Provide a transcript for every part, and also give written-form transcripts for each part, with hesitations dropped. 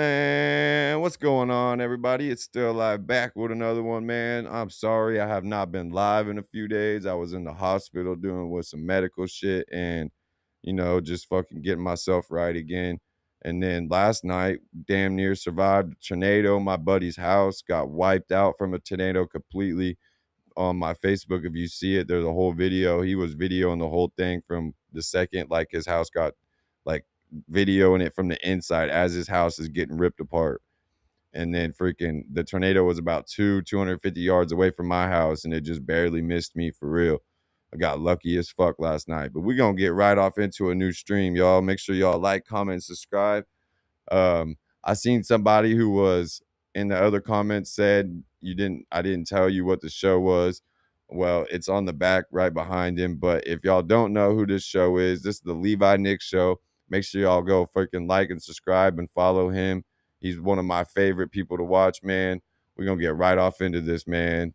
Man, what's going on, everybody? It's Still Live back with another one, man. I'm sorry I have not been live in a few days. I was in the hospital doing with some medical shit and, just fucking getting myself right again. And then last night, damn near survived a tornado. My buddy's house got wiped out from a tornado completely. On my Facebook, if you see it, there's a whole video. He was videoing the whole thing from the second, like, his house got, like, videoing it from the inside as his house is getting ripped apart. And then freaking the tornado was about 250 yards away from my house, and it just barely missed me for real. I got lucky as fuck last night. But we're gonna get right off into a new stream, y'all. Make sure y'all like, comment, and subscribe. I seen somebody who was in the other comments said I didn't tell you what the show was. Well, it's on the back right behind him. But if y'all don't know who this show is, this is the Levi Nick Show. Make sure y'all go freaking like and subscribe and follow him. He's one of my favorite people to watch, man. We're gonna get right off into this, man.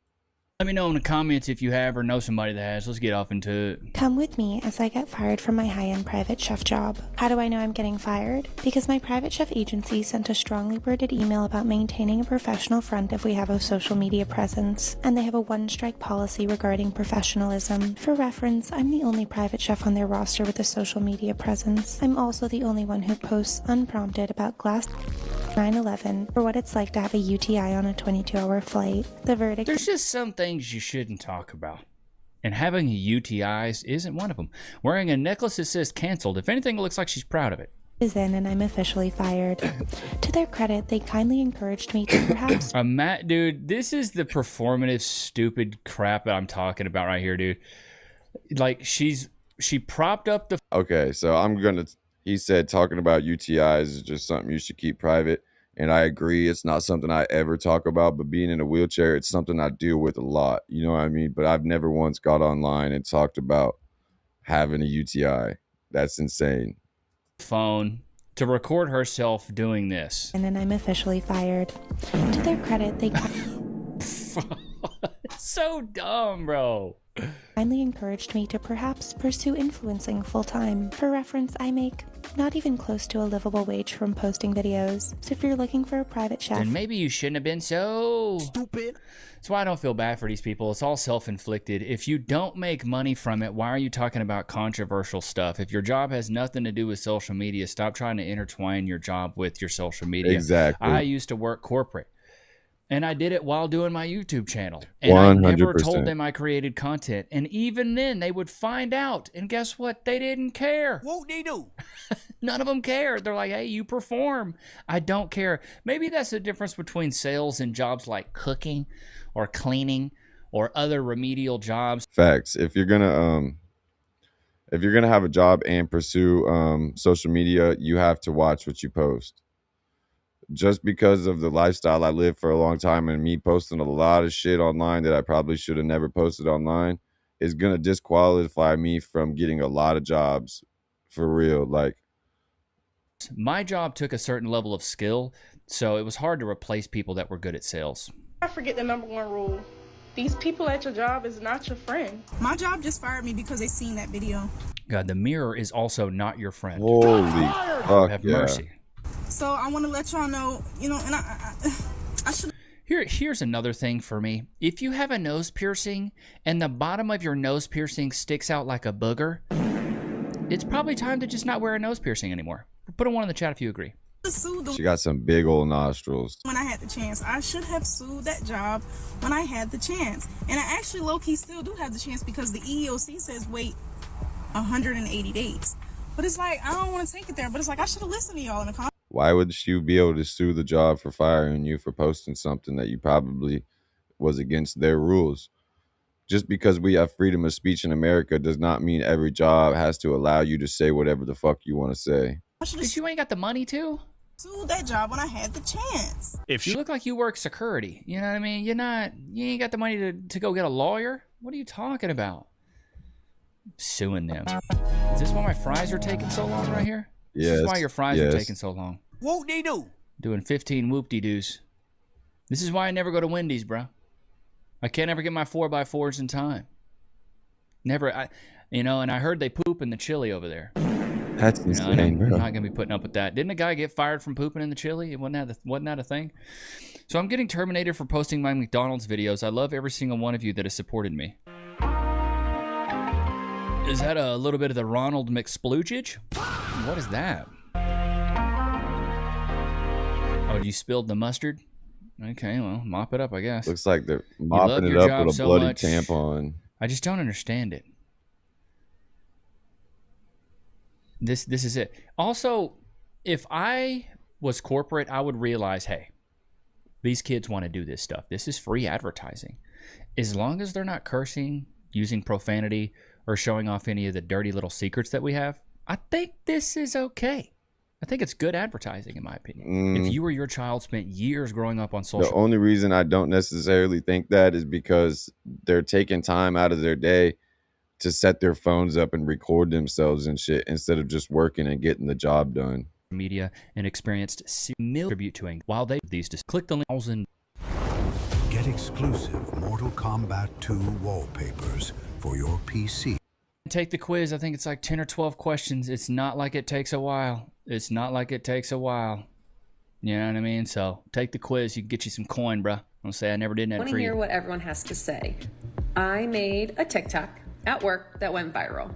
Let me know in the comments if you have or know somebody that has. Let's get off into it. Come with me as I get fired from my high-end private chef job. How do I know I'm getting fired? Because my private chef agency sent a strongly worded email about maintaining a professional front if we have a social media presence, and they have a one-strike policy regarding professionalism. For reference, I'm the only private chef on their roster with a social media presence. I'm also the only one who posts unprompted about glass 9/11 for what it's like to have a UTI on a 22-hour flight. The verdict— There's just some things you shouldn't talk about. And having UTIs isn't one of them. Wearing a necklace that says canceled. If anything, it looks like she's proud of it. is in and I'm officially fired. To their credit, they kindly encouraged me to perhaps— Matt, dude, this is the performative stupid crap that I'm talking about right here, dude. Like, she propped up the— Okay, so he said talking about UTIs is just something you should keep private. And I agree, it's not something I ever talk about, but being in a wheelchair, it's something I deal with a lot. You know what I mean? But I've never once got online and talked about having a UTI. That's insane. phone to record herself doing this. And then I'm officially fired. To their credit, they so dumb, bro. kindly encouraged me to perhaps pursue influencing full-time. For reference, I make not even close to a livable wage from posting videos. So if you're looking for a private chef— And maybe you shouldn't have been so stupid. That's why I don't feel bad for these people. It's all self-inflicted. If you don't make money from it, why are you talking about controversial stuff? If your job has nothing to do with social media, stop trying to intertwine your job with your social media. Exactly. I used to work corporate, and I did it while doing my YouTube channel. And 100%. I never told them I created content. And even then, they would find out. And guess what? They didn't care. What they do? None of them care. They're like, hey, you perform. I don't care. Maybe that's the difference between sales and jobs like cooking or cleaning or other remedial jobs. Facts. If you're gonna have a job and pursue social media, you have to watch what you post. Just because of the lifestyle I lived for a long time and me posting a lot of shit online that I probably should have never posted online is gonna disqualify me from getting a lot of jobs for real. Like, My job took a certain level of skill, so it was hard to replace people that were good at sales. I forget the number one rule. These people at your job is not your friend. My job just fired me because they seen that video. God, the mirror is also not your friend. holy fuck, Have yeah. mercy. So I want to let y'all know, and I should. Here's another thing for me. If you have a nose piercing and the bottom of your nose piercing sticks out like a booger, it's probably time to just not wear a nose piercing anymore. Put a 1 in the chat if you agree. Sued She got some big old nostrils. when I had the chance. I should have sued that job when I had the chance. And I actually low-key still do have the chance because the EEOC says wait 180 days. But it's like, I don't want to take it there. But it's like, I should have listened to y'all in the comments. Why would you be able to sue the job for firing you for posting something that you probably was against their rules? Just because we have freedom of speech in America does not mean every job has to allow you to say whatever the fuck you want to say. I should have Because you ain't got the money to. sued that job when I had the chance. You look like you work security. You know what I mean? You ain't got the money to go get a lawyer. What are you talking about? Suing them. Is this why my fries are taking so long right here? This is Yes, why your fries are yes. taking so long. What they do? Doing 15 whoop-de-doos. This is why I never go to Wendy's, bro. I can't ever get my 4x4s in time. Never. And I heard they poop in the chili over there. That's insane, I'm bro. not gonna be putting up with that. Didn't a guy get fired from pooping in the chili? Wasn't that a thing? So I'm getting terminated for posting my McDonald's videos. I love every single one of you that has supported me. Is that a little bit of the Ronald McSploogage? What is that? Oh, you spilled the mustard? Okay, well, mop it up, I guess. Looks like they're love mopping it your up job with a so bloody much. tampon. I just don't understand it. This is it. Also, if I was corporate, I would realize, hey, these kids want to do this stuff. This is free advertising. As long as they're not cursing, using profanity, or showing off any of the dirty little secrets that we have, I think this is okay. I think it's good advertising, in my opinion. If you or your child spent years growing up on social The only reason I don't necessarily think that is because they're taking time out of their day to set their phones up and record themselves and shit instead of just working and getting the job done. media and experienced similar tribute to it. While they these just click the links and Get exclusive Mortal Kombat 2 wallpapers for your PC. take the quiz. I think it's like 10 or 12 questions. It's not like it takes a while. It's not like it takes a while. You know what I mean? So take the quiz. You can get you some coin, bruh. I'll say I never did that I want for to you. hear what everyone has to say. I made a TikTok at work that went viral.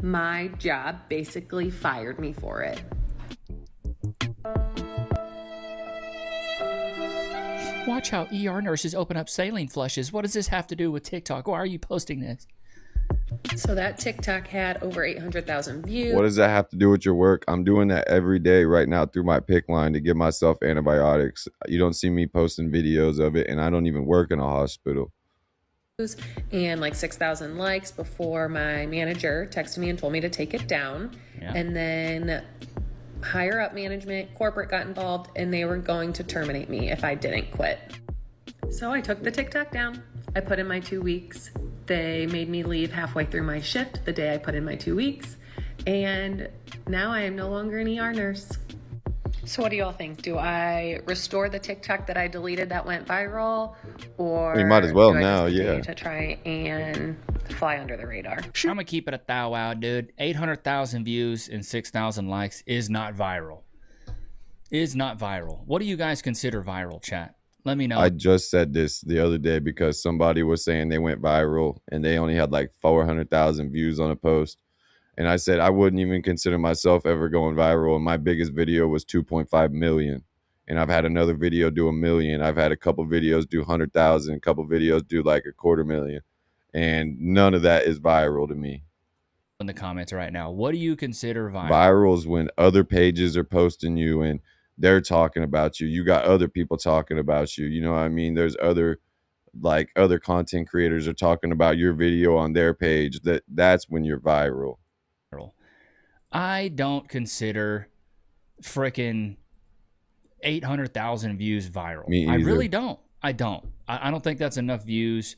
My job basically fired me for it. Watch how ER nurses open up saline flushes. What does this have to do with TikTok? Why are you posting this? So that TikTok had over 800,000 views. What does that have to do with your work? I'm doing that every day right now through my pick line to give myself antibiotics. You don't see me posting videos of it, and I don't even work in a hospital. And like 6,000 likes before my manager texted me and told me to take it down. Yeah. And then higher up management, corporate got involved, and they were going to terminate me if I didn't quit. So I took the TikTok down. I put in my 2 weeks. They made me leave halfway through my shift the day I put in my 2 weeks. And now I am no longer an ER nurse. So what do y'all think? Do I restore the TikTok that I deleted that went viral? Or You might as well do I now, just continue yeah. to try and fly under the radar? I'm gonna keep it a thou out, dude. 800,000 views and 6,000 likes is not viral. Is not viral. What do you guys consider viral, chat? Let me know. I just said this the other day because somebody was saying they went viral and they only had like 400,000 views on a post. And I said I wouldn't even consider myself ever going viral. And my biggest video was 2.5 million. And I've had another video do 1 million. I've had a couple videos do 100,000, a couple videos do like 250,000. And none of that is viral to me. in the comments right now. What do you consider viral? Viral is when other pages are posting you and they're talking about you. You got other people talking about you. You know what I mean? There's other content creators are talking about your video on their page. That's when you're viral. I don't consider frickin' 800,000 views viral. Me I either. really don't. I don't. I don't think that's enough views.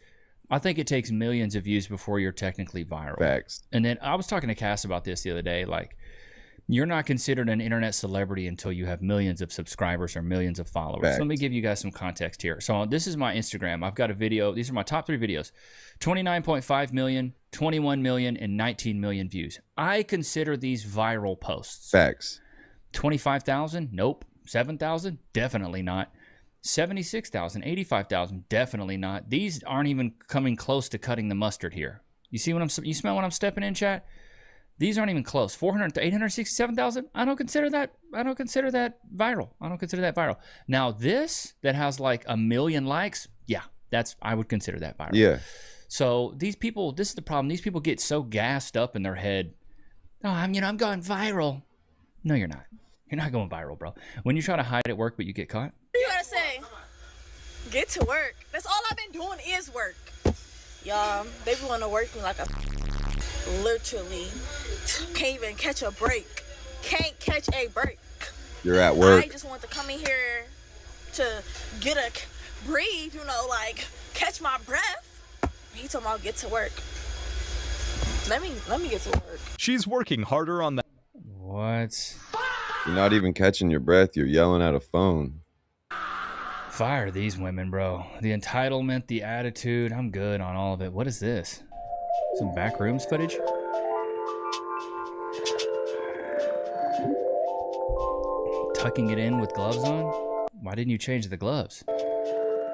I think it takes millions of views before you're technically viral. Facts. And then I was talking to Cass about this the other day. Like, you're not considered an internet celebrity until you have millions of subscribers or millions of followers. Facts. Let me give you guys some context here. So this is my Instagram. I've got a video. These are my top 3 videos. 29.5 million, 21 million, and 19 million views. I consider these viral posts. Facts. 25,000? Nope. 7,000? Definitely not. 76,000, 85,000? Definitely not. These aren't even coming close to cutting the mustard here. You see what you smell what I'm stepping in, chat? These aren't even close. 400, 867,000? I don't consider that viral. I don't consider that viral. Now this that has like 1 million likes, yeah, I would consider that viral. Yeah. So these people, this is the problem. These people get so gassed up in their head. Oh, I'm going viral. No, you're not. You're not going viral, bro. When you try to hide at work, but you get caught. What you gotta say? Get to work. That's all I've been doing is work. Y'all, they be wanna work me like a literally can't even catch a break. Can't catch a break. You're at work. I just want to come in here to get a breathe, like catch my breath. He told me I'll get to work. Let me get to work. She's working harder on that. What? You're not even catching your breath. You're yelling at a phone. Fire these women, bro. The entitlement, the attitude. I'm good on all of it. What is this? Some back rooms footage? tucking it in with gloves on? Why didn't you change the gloves?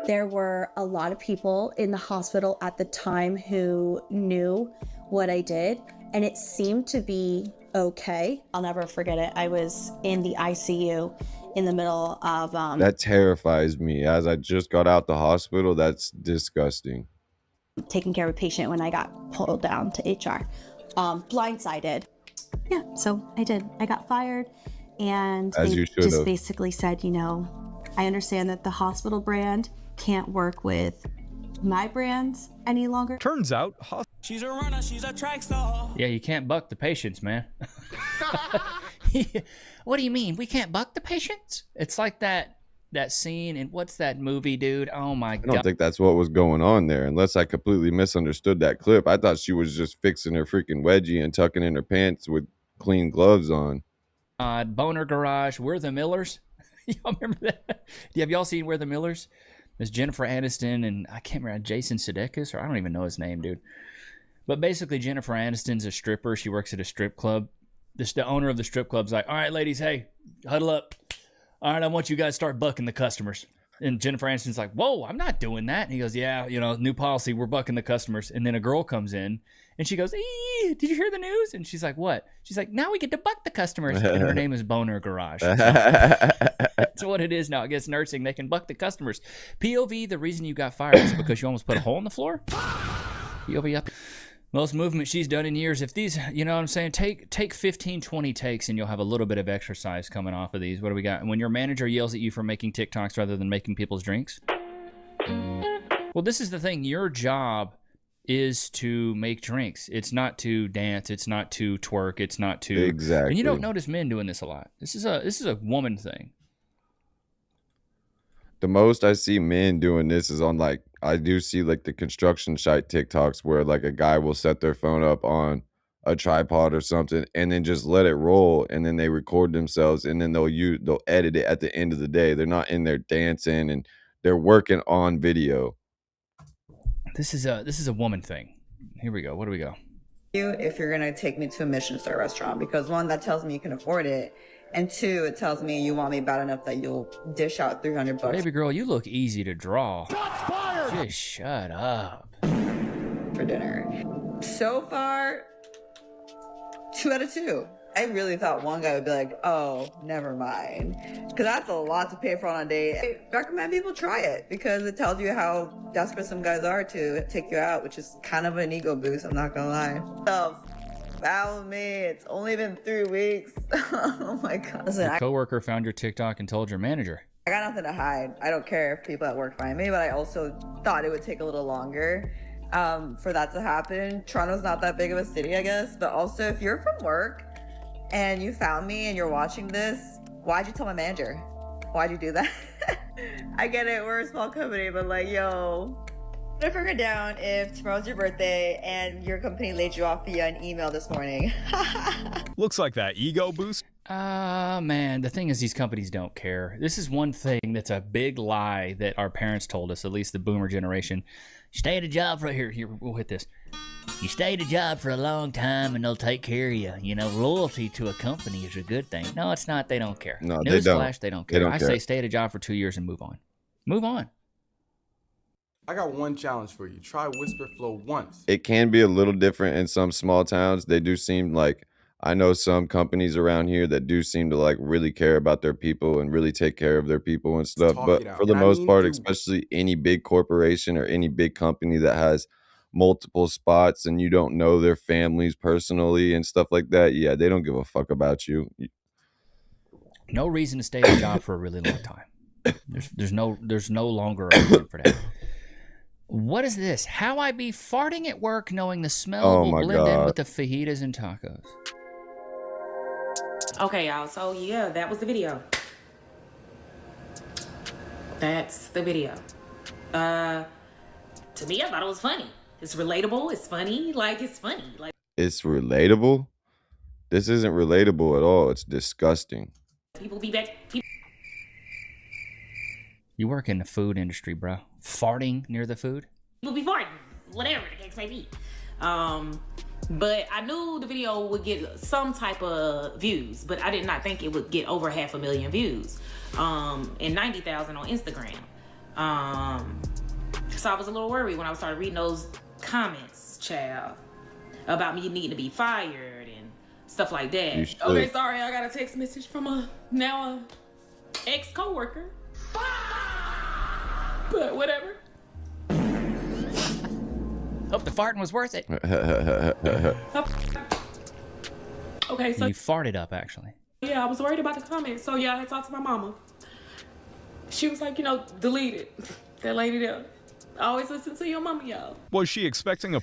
There were a lot of people in the hospital at the time who knew what I did, and it seemed to be okay. I'll never forget it. I was in the ICU in the middle of that terrifies me. As I just got out the hospital, that's disgusting. Taking care of a patient when I got pulled down to HR. Blindsided. Yeah, so I did. I got fired, and As they you should just have. basically said, you know, I understand that the hospital brand can't work with my brands any longer. Turns out, she's a runner, she's a track star. Yeah, you can't buck the patients, man. What do you mean? We can't buck the patients? It's like that scene in what's that movie, dude? Oh my I don't god. think that's what was going on there, unless I completely misunderstood that clip. I thought she was just fixing her freaking wedgie and tucking in her pants with clean gloves on. Boner Garage, We're the Millers. Y'all remember that? Have y'all seen We're the Millers? There's Jennifer Aniston and I can't remember, Jason Sudeikis, or I don't even know his name, dude. But basically, Jennifer Aniston's a stripper. She works at a strip club. The owner of the strip club's like, all right, ladies, hey, huddle up. All right, I want you guys to start bucking the customers. And Jennifer Aniston's like, whoa, I'm not doing that. And he goes, yeah, you know, new policy, we're bucking the customers. And then a girl comes in and she goes, did you hear the news? And she's like, what? She's like, now we get to buck the customers. And her name is Boner Garage. That's what it is now. I guess nursing, they can buck the customers. POV, the reason you got fired is because you almost put a hole in the floor. POV up. Most movement she's done in years. If these, you know what I'm saying, take 15, 20 takes and you'll have a little bit of exercise coming off of these. What do we got? When your manager yells at you for making TikToks rather than making people's drinks. Well, this is the thing. Your job is to make drinks. It's not to dance. It's not to twerk. It's not to... Exactly. And you don't notice men doing this a lot. This is a woman thing. The most I see men doing this is on, like, I do see like the construction site TikToks where like a guy will set their phone up on a tripod or something and then just let it roll, and then they record themselves, and then they'll edit it at the end of the day. They're not in there dancing, and they're working on video. This is a woman thing. Here we go. What do we go? If you're gonna take me to a Michelin star restaurant, because one, that tells me you can afford it, and two, it tells me you want me bad enough that you'll dish out $300. Baby girl, you look easy to draw. Just shut up. For dinner. So far, 2 out of 2. I really thought one guy would be like, oh, never mind. Because that's a lot to pay for on a date. I recommend people try it because it tells you how desperate some guys are to take you out, which is kind of an ego boost, I'm not gonna lie. So, foul me. It's only been 3 weeks. Oh my God. Listen, Your coworker found your TikTok and told your manager. I got nothing to hide. I don't care if people at work find me, but I also thought it would take a little longer for that to happen. Toronto's not that big of a city, I guess. But also, if you're from work and you found me and you're watching this, why'd you tell my manager? Why'd you do that? I get it. We're a small company, but like, yo, put a finger down if tomorrow's your birthday and your company laid you off via an email this morning. Looks like that ego boost. Man, the thing is these companies don't care. This is one thing that's a big lie that our parents told us, at least the boomer generation. You stay at a job for here, we'll hit this. You stay at a job for a long time and they'll take care of you. You know, loyalty to a company is a good thing. No, it's not. They don't care. No, they don't. Newsflash, they don't care. They don't I care. say stay at a job for 2 years and move on. Move on. I got one challenge for you. Try Whisper Flow once. It can be a little different in some small towns. They do seem like, I know some companies around here that do seem to like really care about their people and really take care of their people and stuff. Talk But it out. for the And I most mean part, through- especially any big corporation or any big company that has multiple spots and you don't know their families personally and stuff like that, yeah, they don't give a fuck about you. No reason to stay at a job for a really long time. There's no longer a reason for that. What is this? How I be farting at work knowing the smell Oh will my blend in God. with the fajitas and tacos. Okay, y'all. So yeah, that was the video. That's the video. To me, I thought it was funny. It's relatable. It's funny. Like, it's funny. Like, It's relatable. This isn't relatable at all. It's disgusting. people be back. You work in the food industry, bro. Farting near the food? People be farting. Whatever the case may be. But I knew the video would get some type of views, but I did not think it would get over 500,000 views, and 90,000 on Instagram. So I was a little worried when I started reading those comments, child, about me needing to be fired and stuff like that. Okay, sorry, I got a text message from a ex-coworker. But whatever. Hope the farting was worth it. Okay, so you farted up, actually. Yeah, I was worried about the comments. So yeah, I talked to my mama. She was like, delete it. That lady there. I always listen to your mama, y'all. Was she expecting a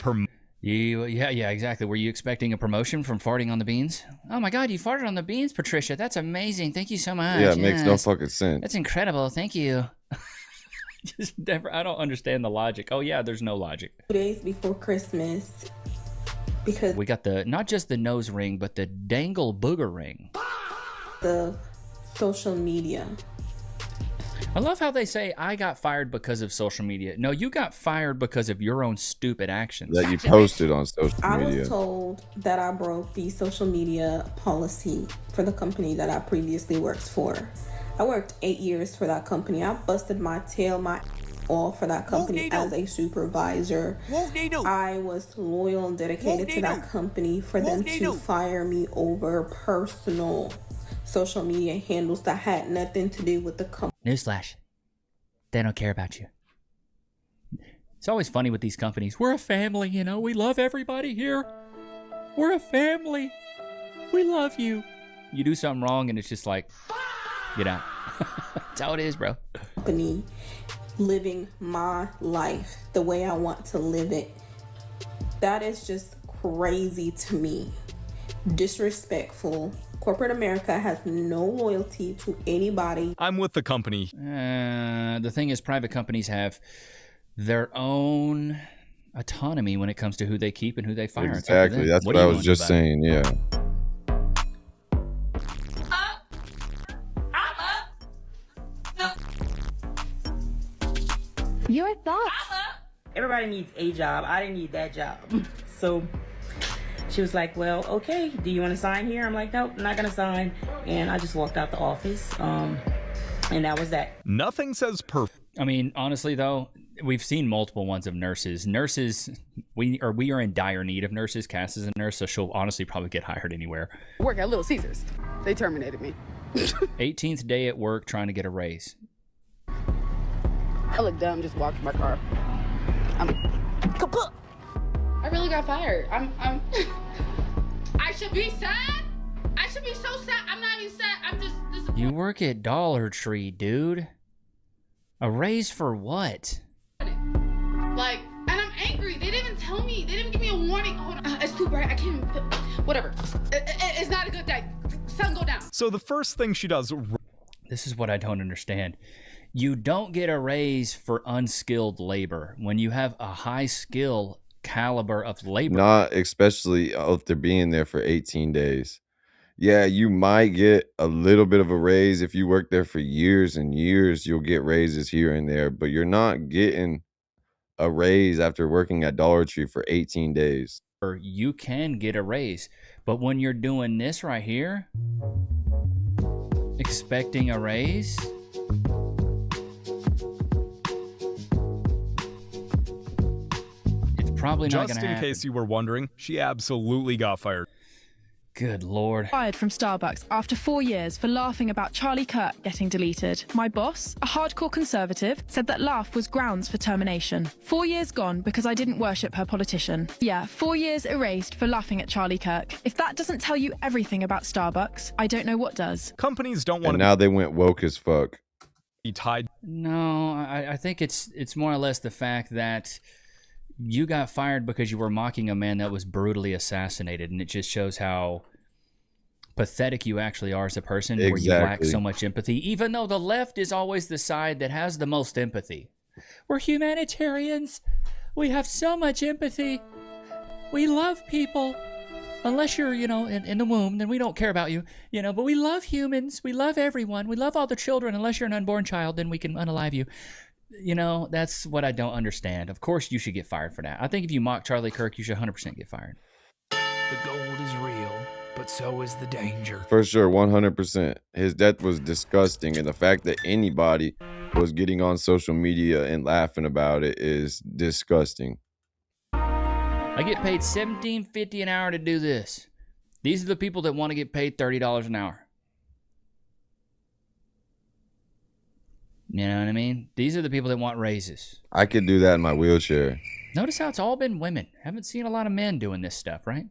Yeah, exactly. Were you expecting a promotion from farting on the beans? Oh my God, you farted on the beans, Patricia. That's amazing. Thank you so much. Yeah, it makes no fucking sense. That's incredible. Thank you. Just never. I don't understand the logic. Oh yeah, there's no logic. 2 days before Christmas, because we got not just the nose ring, but the dangle booger ring. The social media. I love how they say I got fired because of social media. No, you got fired because of your own stupid actions that you posted on social media. I was told that I broke the social media policy for the company that I previously worked for. I worked 8 years for that company. I busted my tail, my off for that company as a supervisor. I was loyal and dedicated to that company. For them to fire me over personal social media handles that had nothing to do with the company. Newsflash. They don't care about you. It's always funny with these companies. We're a family, we love everybody here. We're a family. We love you. You do something wrong and it's just like, get out. That's how it is, bro. Company living my life the way I want to live it. That is just crazy to me. Disrespectful. Corporate America has no loyalty to anybody. I'm with the company. The thing is, private companies have their own autonomy when it comes to who they keep and who they fire. Exactly. That's what I was just saying. Yeah. Your thoughts? Everybody needs a job. I didn't need that job. So she was like, well, okay, do you want to sign here? I'm like, nope, not going to sign. And I just walked out the office. And that was that. Nothing says perfect. I mean, honestly, though, we've seen multiple ones of nurses. We are in dire need of nurses. Cass is a nurse, so she'll honestly probably get hired anywhere. Work at Little Caesars. They terminated me. 18th day at work trying to get a raise. I look dumb just walking my car. I'm kaput. I really got fired. I'm I should be sad. I should be so sad. I'm not even sad. I'm just disappointed. You work at Dollar Tree, dude. A raise for what? Like, and I'm angry. They didn't even tell me. They didn't give me a warning. Hold on. It's too bright. I can't even feel. Whatever. It's not a good day. Sun go down. So the first thing she does. This is what I don't understand. You don't get a raise for unskilled labor when you have a high skill caliber of labor. Not especially after being there for 18 days. Yeah, you might get a little bit of a raise if you work there for years and years. You'll get raises here and there, but you're not getting a raise after working at Dollar Tree for 18 days. Or you can get a raise, but when you're doing this right here, expecting a raise, it's probably not going to happen. Just in case you were wondering, she absolutely got fired. Good Lord. Fired from Starbucks after 4 years for laughing about Charlie Kirk getting deleted. My boss, a hardcore conservative, said that laugh was grounds for termination. 4 years gone because I didn't worship her politician. Yeah, 4 years erased for laughing at Charlie Kirk. If that doesn't tell you everything about Starbucks, I don't know what does. Companies don't want to. And now they went woke as fuck. Be tied. No, I think it's more or less the fact that you got fired because you were mocking a man that was brutally assassinated, and it just shows how pathetic you actually are as a person, where you lack so much empathy, even though the left is always the side that has the most empathy. We're humanitarians. We have so much empathy. We love people. Unless you're, in the womb, then we don't care about you, but we love humans. We love everyone. We love all the children. Unless you're an unborn child, then we can unalive you. That's what I don't understand. Of course you should get fired for that. I think if you mock Charlie Kirk, you should 100% get fired. The gold is real, but so is the danger. For sure, 100%. His death was disgusting, and the fact that anybody was getting on social media and laughing about it is disgusting. I get paid $17.50 an hour to do this. These are the people that want to get paid $30 an hour. You know what I mean? These are the people that want raises. I could do that in my wheelchair. Notice how it's all been women. Haven't seen a lot of men doing this stuff, right?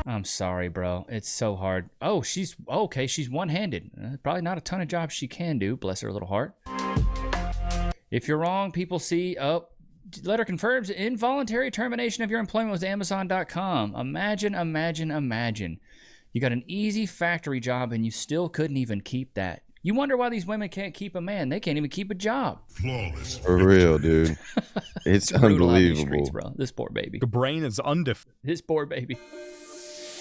I'm sorry, bro. It's so hard. Oh, she's okay. She's one-handed. Probably not a ton of jobs she can do. Bless her little heart. If you're wrong, people see. Oh, letter confirms involuntary termination of your employment with Amazon.com. Imagine. You got an easy factory job and you still couldn't even keep that. You wonder why these women can't keep a man. They can't even keep a job. Flawless. For real, dude. It's unbelievable. Streets, bro. This poor baby. The brain is undefeated. This poor baby.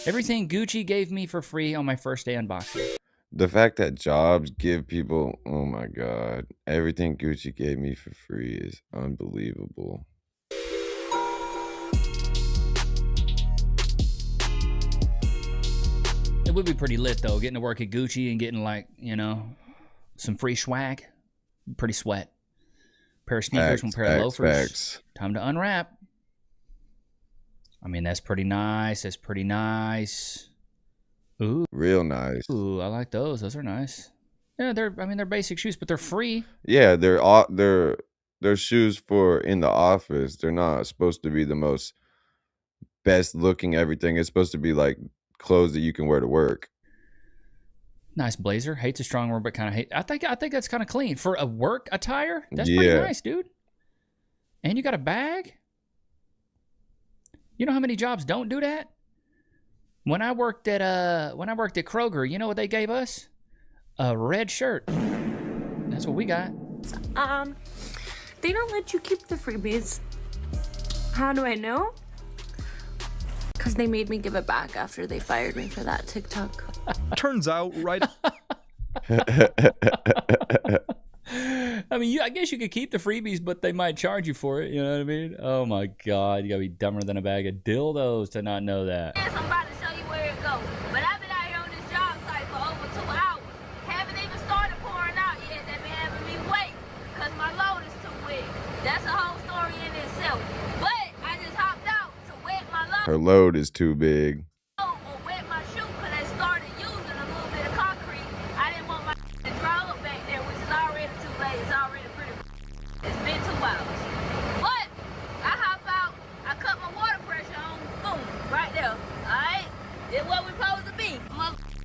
Everything Gucci gave me for free on my first day unboxing. The fact that jobs give people, oh my God, everything Gucci gave me for free is unbelievable. It would be pretty lit, though, getting to work at Gucci and getting, like, you know, some free swag. Pretty sweat. Pair of sneakers, one pair of loafers. Time to unwrap. I mean, that's pretty nice. That's pretty nice. Ooh. Real nice. Ooh, I like those. Those are nice. Yeah, they're basic shoes, but they're free. Yeah, they're shoes for in the office. They're not supposed to be the most best looking everything. It's supposed to be like clothes that you can wear to work. Nice blazer. Hate's a strong word, but kind of hate. I think that's kind of clean for a work attire. That's pretty nice, dude. And you got a bag. You know how many jobs don't do that? When I worked at Kroger, you know what they gave us? A red shirt. That's what we got. They don't let you keep the freebies. How do I know? Because they made me give it back after they fired me for that TikTok. Turns out, right? I mean, I guess you could keep the freebies, but they might charge you for it. You know what I mean? Oh my God, you gotta be dumber than a bag of dildos to not know that. Yes, I'm about to show you where it goes. But I've been out here on this job site for over 2 hours. Haven't even started pouring out yet. They've been having me wait because my load is too big. That's a whole story in itself. But I just hopped out to wet my load. Her load is too big. Or wet my shoe because I started using a little bit of concrete. I didn't want my to draw up back there, which is already too late. It's already pretty. It's been 2 hours. But I hop out, I cut my water pressure on, boom, right there. Alright? This is what we're supposed to be.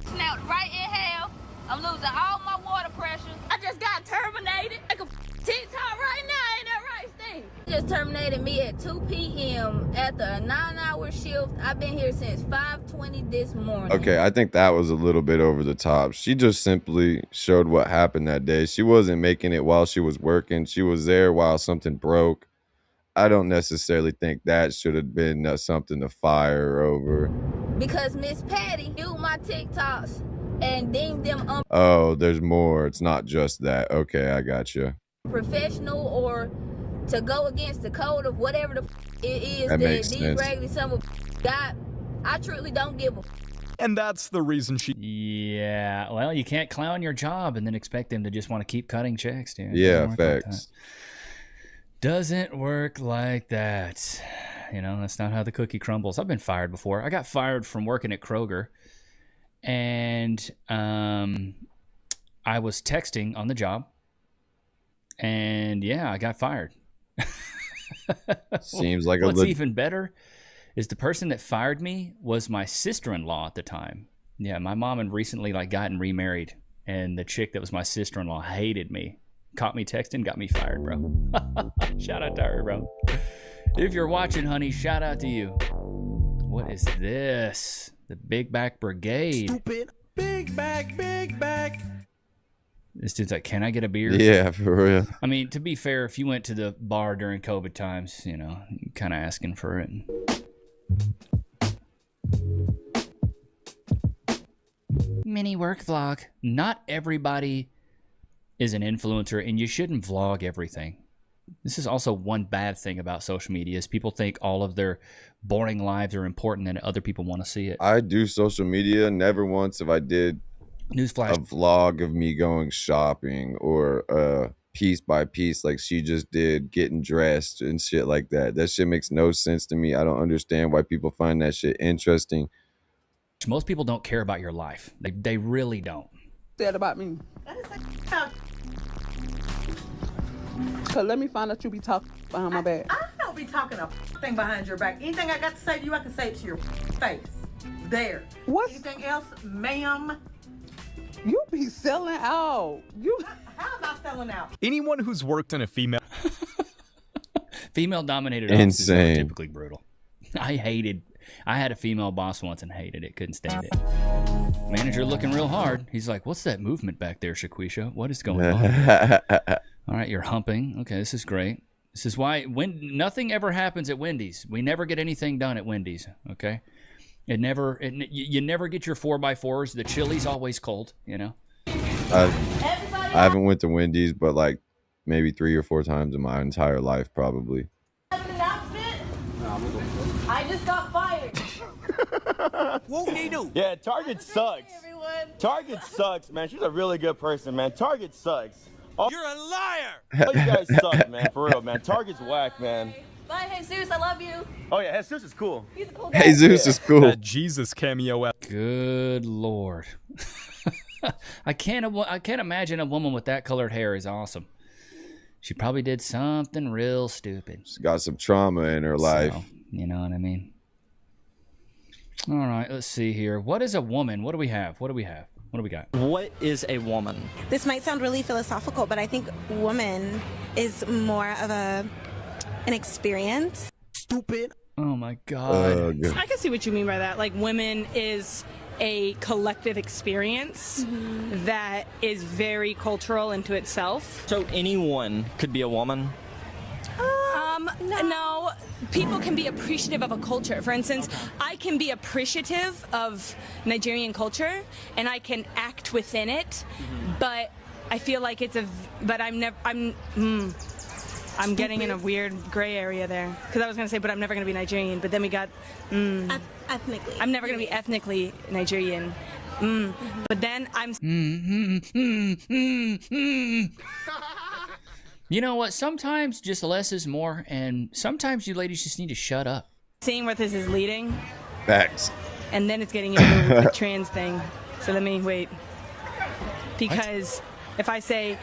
Snapped right in half. I'm losing all my water pressure. I just got terminated. Like a TikTok right now, ain't that right, Steve? Just terminated me at 2 p.m. after a 9-hour shift. I've been here since 5:20 this morning. Okay, I think that was a little bit over the top. She just simply showed what happened that day. She wasn't making it while she was working. She was there while something broke. I don't necessarily think that should have been something to fire her over. Because Miss Patty viewed my TikToks and deemed them Oh, there's more. It's not just that. Okay, I got you. unprofessional or to go against the code of whatever the it is That that makes these sense. raggedy some of got. I truly don't give a And that's the reason she... Yeah, well, you can't clown your job and then expect them to just want to keep cutting checks, dude. Yeah, facts. Doesn't work like that. You know, that's not how the cookie crumbles. I've been fired before. I got fired from working at Kroger, and I was texting on the job, and yeah, I got fired. Seems like What's even better is the person that fired me was my sister-in-law at the time. Yeah, my mom had recently gotten remarried, and the chick that was my sister-in-law hated me. Caught me texting, got me fired, bro. Shout out to her, bro. If you're watching, honey, shout out to you. What is this? The Big Back Brigade. Stupid. Big back, big back. This dude's like, can I get a beer? Yeah, for real. I mean, to be fair, if you went to the bar during COVID times, you know, you're kind of asking for it. Mini work vlog. Not everybody is an influencer, and you shouldn't vlog everything. This is also one bad thing about social media is people think all of their boring lives are important and other people want to see it. I do social media. Never once have I did Newsflash. a vlog of me going shopping or piece by piece like she just did, getting dressed and shit like that. That shit makes no sense to me. I don't understand why people find that shit interesting. Most people don't care about your life. They really don't. Said about me. Cause let me find out you be talking behind my back. I don't be talking a thing behind your back. Anything I got to say to you, I can say it to your face. There. Anything else, ma'am? You be selling out. How am I selling out? Anyone who's worked in a female-dominated offices are Insane. typically brutal. I had a female boss once and hated it. Couldn't stand it. Manager looking real hard. He's like, "What's that movement back there, Shaquisha? What is going on?" All right, you're humping. Okay, this is great. This is why nothing ever happens at Wendy's. We never get anything done at Wendy's. Okay, you never get your 4x4s. The chili's always cold. You know. I haven't went to Wendy's, but like maybe 3 or 4 times in my entire life, probably. I just got fired. What they do? Yeah, Target sucks. Target sucks, man. She's a really good person, man. Target sucks. You're a liar. Oh, you guys suck, man. For real, man. Target's whack, man. Bye, Jesus. I love you. Oh yeah, Jesus is cool. He's a cool guy. Jesus is cool. That Jesus cameo. Good Lord. I can't imagine a woman with that colored hair is awesome. She probably did something real stupid. She's got some trauma in her life. So, you know what I mean? All right, let's see here. What is a woman? What do we have? What do we got? What is a woman? This might sound really philosophical, but I think woman is more of an experience. Stupid. Oh my God. I can see what you mean by that. Like, women is a collective experience that is very cultural into itself. So anyone could be a woman? No. People can be appreciative of a culture. For instance, I can be appreciative of Nigerian culture and I can act within it, but I feel like I'm getting in a weird gray area there. Because I was going to say, but I'm never going to be Nigerian. But then we got... Ethnically. I'm never going to be ethnically Nigerian. But then I'm... You know what? Sometimes just less is more. And sometimes you ladies just need to shut up. Seeing where this is leading. Facts. And then it's getting into the trans thing. So let me wait. Because if I say...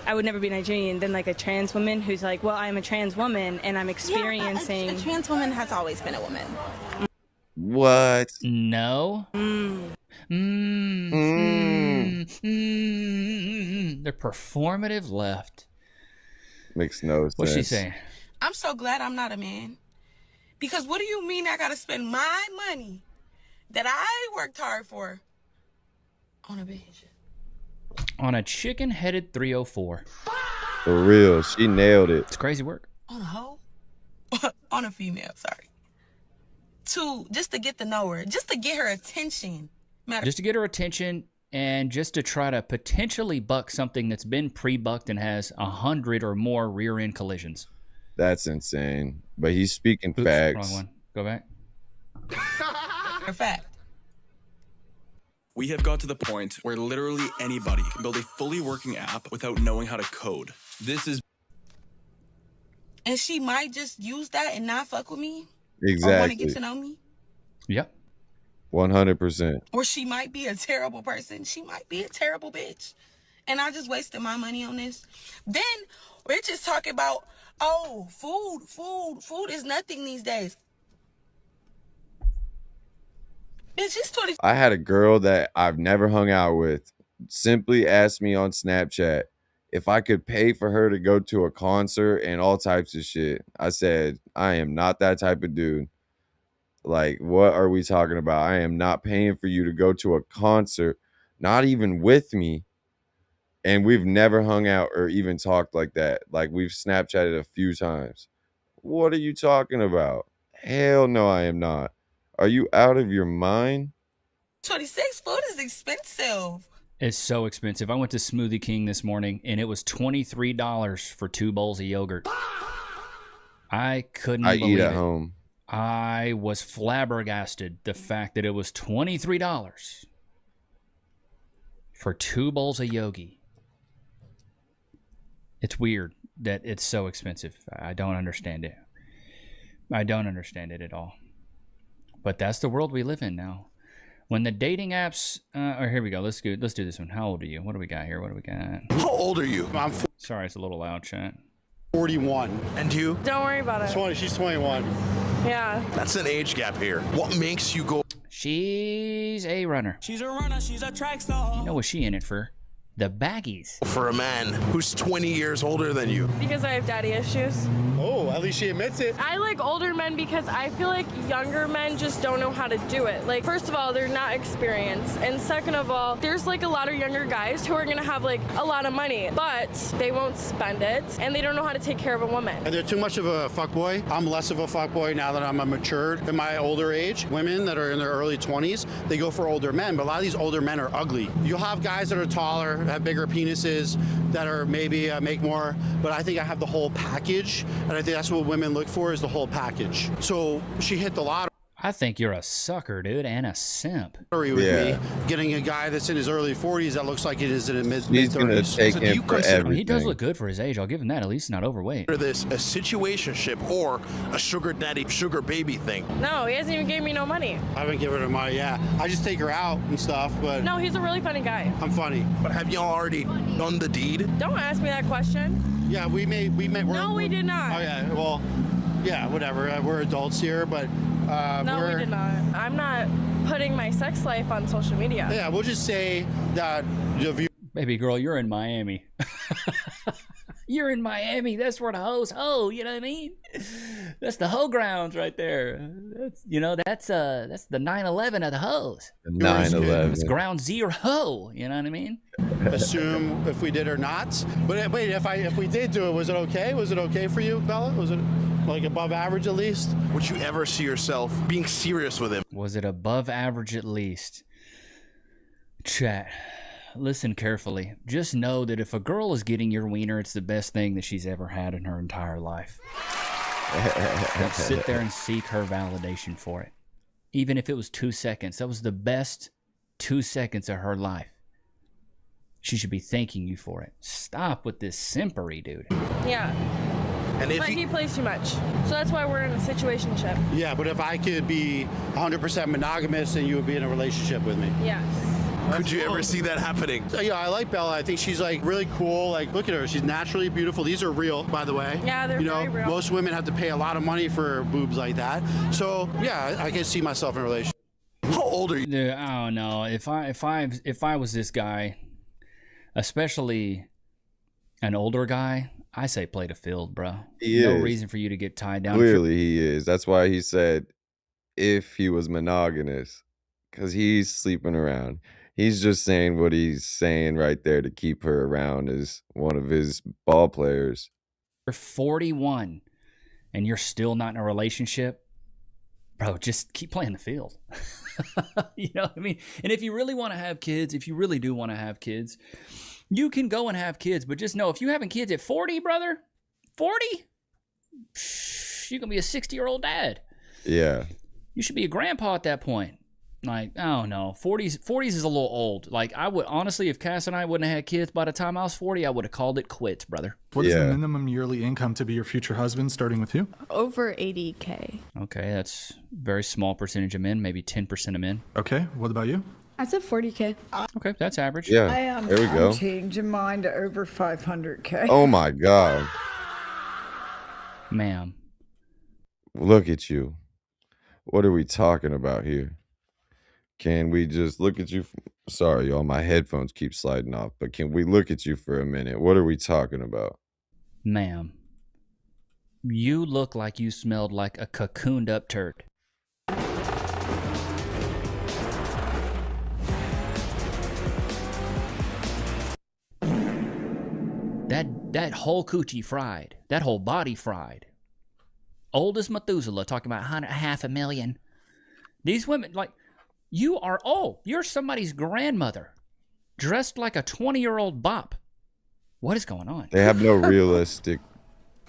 I would never be Nigerian, then like a trans woman who's like, well, I'm a trans woman and I'm experiencing... Yeah, a trans woman has always been a woman. What? No. They're performative left. Makes no sense. What's she saying? I'm so glad I'm not a man. Because what do you mean I gotta spend my money that I worked hard for on a bitch? On a chicken-headed 304. For real, she nailed it. It's crazy work. On a hoe? On a female, sorry. Just to get to know her. Just to get her attention. Just to get her attention and just to try to potentially buck something that's been pre-bucked and has 100 or more rear-end collisions. That's insane. But he's speaking facts. Wrong one. Go back. Fact. We have got to the point where literally anybody can build a fully working app without knowing how to code. This is... And she might just use that and not fuck with me? Exactly. Or want to get to know me? Yep. 100%. Or she might be a terrible person. She might be a terrible bitch. And I just wasted my money on this. Then we're just talking about, oh, food is nothing these days. Bitch, it's 20. I had a girl that I've never hung out with simply asked me on Snapchat if I could pay for her to go to a concert and all types of shit. I said, I am not that type of dude. Like, what are we talking about? I am not paying for you to go to a concert, not even with me. And we've never hung out or even talked like that. Like, we've Snapchatted a few times. What are you talking about? Hell no, I am not. Are you out of your mind? 26, food is expensive. It's so expensive. I went to Smoothie King this morning, and it was $23 for 2 bowls of yogurt. I couldn't believe eat at it. home. I was flabbergasted the fact that it was $23 for 2 bowls of yogi. It's weird that it's so expensive. I don't understand it. I don't understand it at all. But that's the world we live in now. When the dating apps, here we go. Let's do this one. How old are you? What do we got here? What do we got? How old are you? I'm Sorry, it's a little loud, chat. 41. And you? Don't worry about it. 20. She's 21. Yeah. That's an age gap here. What makes you go? She's a runner. She's a runner, she's a track star. You know what she in it for? The baggies. For a man who's 20 years older than you. Because I have daddy issues. Oh, at least she admits it. I like older men because I feel like younger men just don't know how to do it. Like, first of all, they're not experienced. And second of all, there's like a lot of younger guys who are gonna have like a lot of money, but they won't spend it and they don't know how to take care of a woman. And they're too much of a fuckboy. I'm less of a fuckboy now that I'm matured in my older age. Women that are in their early 20s, they go for older men, but a lot of these older men are ugly. You'll have guys that are taller, have bigger penises, that are maybe make more, but I think I have the whole package, and I think that's what women look for, is the whole package. So she hit the lottery. I think you're a sucker, dude, and a simp. With me, getting a guy that's in his early 40s that looks like it is in his mid 30s. He's gonna take him for everything. He does look good for his age. I'll give him that. At least he's not overweight. This a situationship or a sugar daddy, sugar baby thing? No, he hasn't even gave me no money. I haven't given her money. Yeah, I just take her out and stuff. But No, he's a really funny guy. I'm funny. But have y'all already done the deed? Don't ask me that question. Yeah, we met. No, we did not. Oh yeah, well, yeah, whatever. We're adults here, but no, we did not. I'm not putting my sex life on social media. Yeah, we'll just say that the view. Baby girl, you're in Miami. You're in Miami. That's where the hoes hoe. You know what I mean? That's the hoe grounds right there. That's the 9/11 of the hoes. The 9/11. It's ground zero. You know what I mean? Assume if we did or not. But wait, if we did do it, was it okay? Was it okay for you, Bella? Was it like above average at least? Would you ever see yourself being serious with him? Was it above average at least? Chat. Listen carefully. Just know that if a girl is getting your wiener, it's the best thing that she's ever had in her entire life. Don't sit there and seek her validation for it. Even if it was 2 seconds, that was the best 2 seconds of her life. She should be thanking you for it. Stop with this simpery, dude. Yeah. And if but he plays too much. So that's why we're in a situationship. Yeah, but if I could be 100% monogamous, then you would be in a relationship with me. Yes. Could you ever see that happening? Yeah, I like Bella. I think she's like really cool. Like, look at her. She's naturally beautiful. These are real, by the way. Yeah, they're very real. Most women have to pay a lot of money for boobs like that. So yeah, I can see myself in a relationship. How old are you? Dude, I don't know. If I was this guy, especially an older guy, I say play the field, bro. No reason for you to get tied down. Clearly he is. That's why he said if he was monogamous, because he's sleeping around. He's just saying what he's saying right there to keep her around as one of his ball players. You're 41 and you're still not in a relationship, bro, just keep playing the field. You know what I mean? And if you really want to have kids, if you really do want to have kids, you can go and have kids, but just know if you're having kids at 40, brother, 40, you're going to be a 60-year-old dad. Yeah. You should be a grandpa at that point. Like, I don't know. 40s is a little old. Like, I would, honestly, if Cass and I wouldn't have had kids by the time I was 40, I would have called it quits, brother. What is the minimum yearly income to be your future husband, starting with you? Over 80K. Okay, that's a very small percentage of men, maybe 10% of men. Okay, what about you? I said 40K. Okay, that's average. Yeah, there we go. I'm changing mine to over 500K. Oh my God. Ma'am. Look at you. What are we talking about here? Can we just look at you? Sorry, y'all, my headphones keep sliding off, but can we look at you for a minute? What are we talking about? Ma'am, you look like you smelled like a cocooned up turd. That whole coochie fried. That whole body fried. Old as Methuselah, talking about 500,000. These women, like, you're somebody's grandmother. dressed like a 20-year-old bop. What is going on? They have no realistic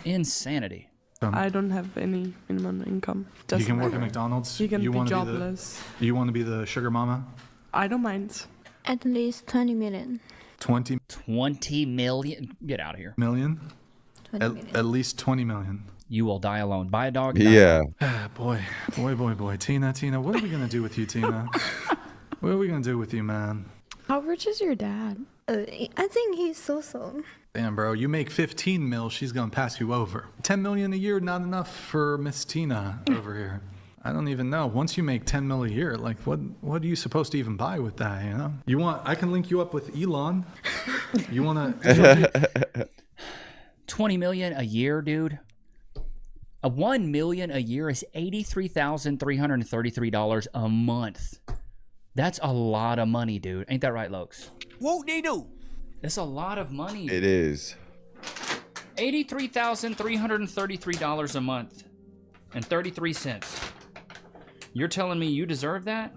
insanity. I don't have any minimum income. You can work at McDonald's. You can be wanna jobless. You want to be the sugar mama? I don't mind. At least 20 million. 20 million? Get out of here. Million? 20 million. At least 20 million. You will die alone. Buy a dog. Die Yeah. alone. Boy. Tina, what are we going to do with you, Tina? What are we going to do with you, man? How rich is your dad? I think he's so-so. Damn, bro, you make 15 mil, she's going to pass you over. 10 million a year, not enough for Miss Tina over here. I don't even know. Once you make 10 mil a year, like what are you supposed to even buy with that, you know? I can link you up with Elon. You want to 20 million a year, dude. A 1 million a year is $83,333 a month. That's a lot of money, dude. Ain't that right, Lokes? Whoop they do. That's a lot of money. It is. $83,333 a month and 33 cents. You're telling me you deserve that?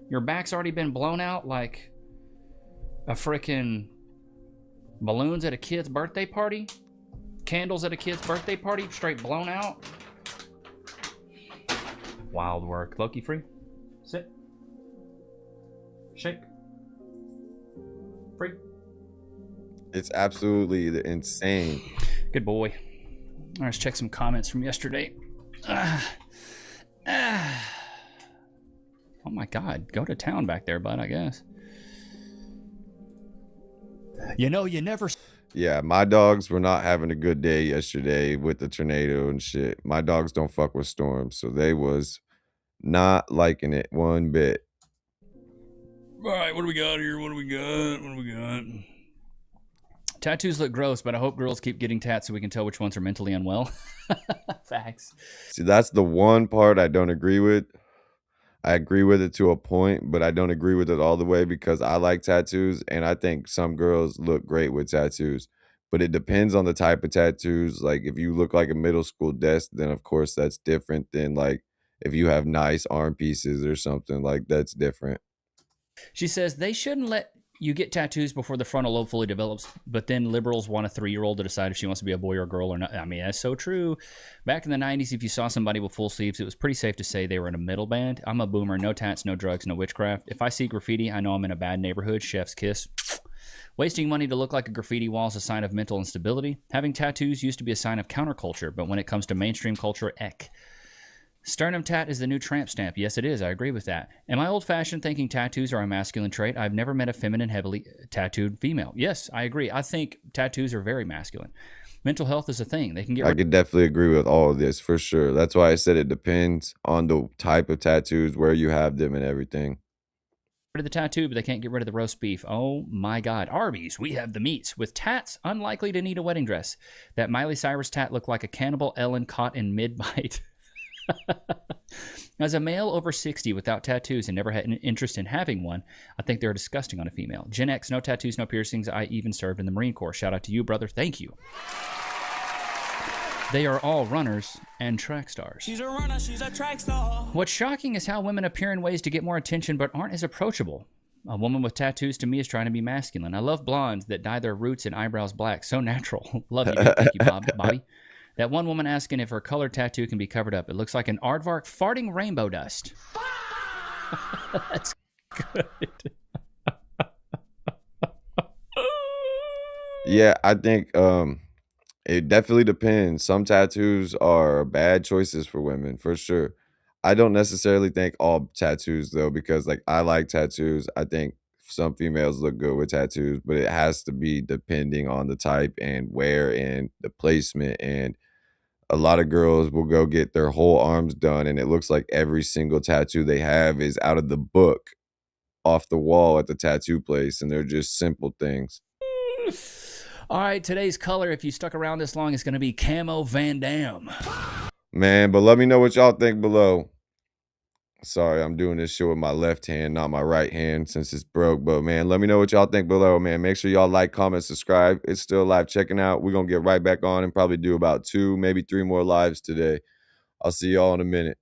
Your back's already been blown out like a frickin' balloons at a kid's birthday party? Candles at a kid's birthday party? Straight blown out? Wild work. Loki free. Sit. Shake. Free. It's absolutely insane. Good boy. All right, let's check some comments from yesterday. Oh my God, go to town back there, bud, I guess. You know, you never... Yeah, my dogs were not having a good day yesterday with the tornado and shit. My dogs don't fuck with storms, so they was not liking it one bit. All right, what do we got here? What do we got? Tattoos look gross, but I hope girls keep getting tats so we can tell which ones are mentally unwell. Facts. See, that's the one part I don't agree with. I agree with it to a point, but I don't agree with it all the way because I like tattoos and I think some girls look great with tattoos. But it depends on the type of tattoos. Like if you look like a middle school desk, then of course that's different than like if you have nice arm pieces or something, like that's different. She says they shouldn't let you get tattoos before the frontal lobe fully develops, but then liberals want a 3-year-old to decide if she wants to be a boy or a girl or not. I mean, that's so true. Back in the 90s, if you saw somebody with full sleeves, it was pretty safe to say they were in a middle band. I'm a boomer. No tats, no drugs, no witchcraft. If I see graffiti, I know I'm in a bad neighborhood. Chef's kiss. Wasting money to look like a graffiti wall is a sign of mental instability. Having tattoos used to be a sign of counterculture, but when it comes to mainstream culture, eck. Sternum tat is the new tramp stamp. Yes, it is. I agree with that. Am I old-fashioned thinking tattoos are a masculine trait? I've never met a feminine, heavily tattooed female. Yes, I agree. I think tattoos are very masculine. Mental health is a thing. They can get... I could definitely agree with all of this, for sure. That's why I said it depends on the type of tattoos, where you have them and everything. Rid of the tattoo, but they can't get rid of the roast beef. Oh my God. Arby's, we have the meats. With tats, unlikely to need a wedding dress. That Miley Cyrus tat looked like a cannibal Ellen caught in mid-bite. As a male over 60 without tattoos and never had an interest in having one, I think they're disgusting on a female. Gen X, no tattoos, no piercings. I even served in the Marine Corps. Shout out to you, brother. Thank you. They are all runners and track stars. She's a runner, she's a track star. What's shocking is how women appear in ways to get more attention but aren't as approachable. A woman with tattoos to me is trying to be masculine. I love blondes that dye their roots and eyebrows black. So natural. Love you. Thank you, Bobby. That one woman asking if her colored tattoo can be covered up. It looks like an aardvark farting rainbow dust. That's good. Yeah, I think it definitely depends. Some tattoos are bad choices for women, for sure. I don't necessarily think all tattoos, though, because like I like tattoos. I think some females look good with tattoos, but it has to be depending on the type and where and the placement. And a lot of girls will go get their whole arms done, and it looks like every single tattoo they have is out of the book, off the wall at the tattoo place, and they're just simple things. All right, today's color, if you stuck around this long, is going to be Camo Van Dam. Man, but let me know what y'all think below. Sorry, I'm doing this shit with my left hand, not my right hand, since it's broke. But, man, let me know what y'all think below, man. Make sure y'all like, comment, subscribe. It's still live checking out. We're going to get right back on and probably do about 2, maybe 3 more lives today. I'll see y'all in a minute.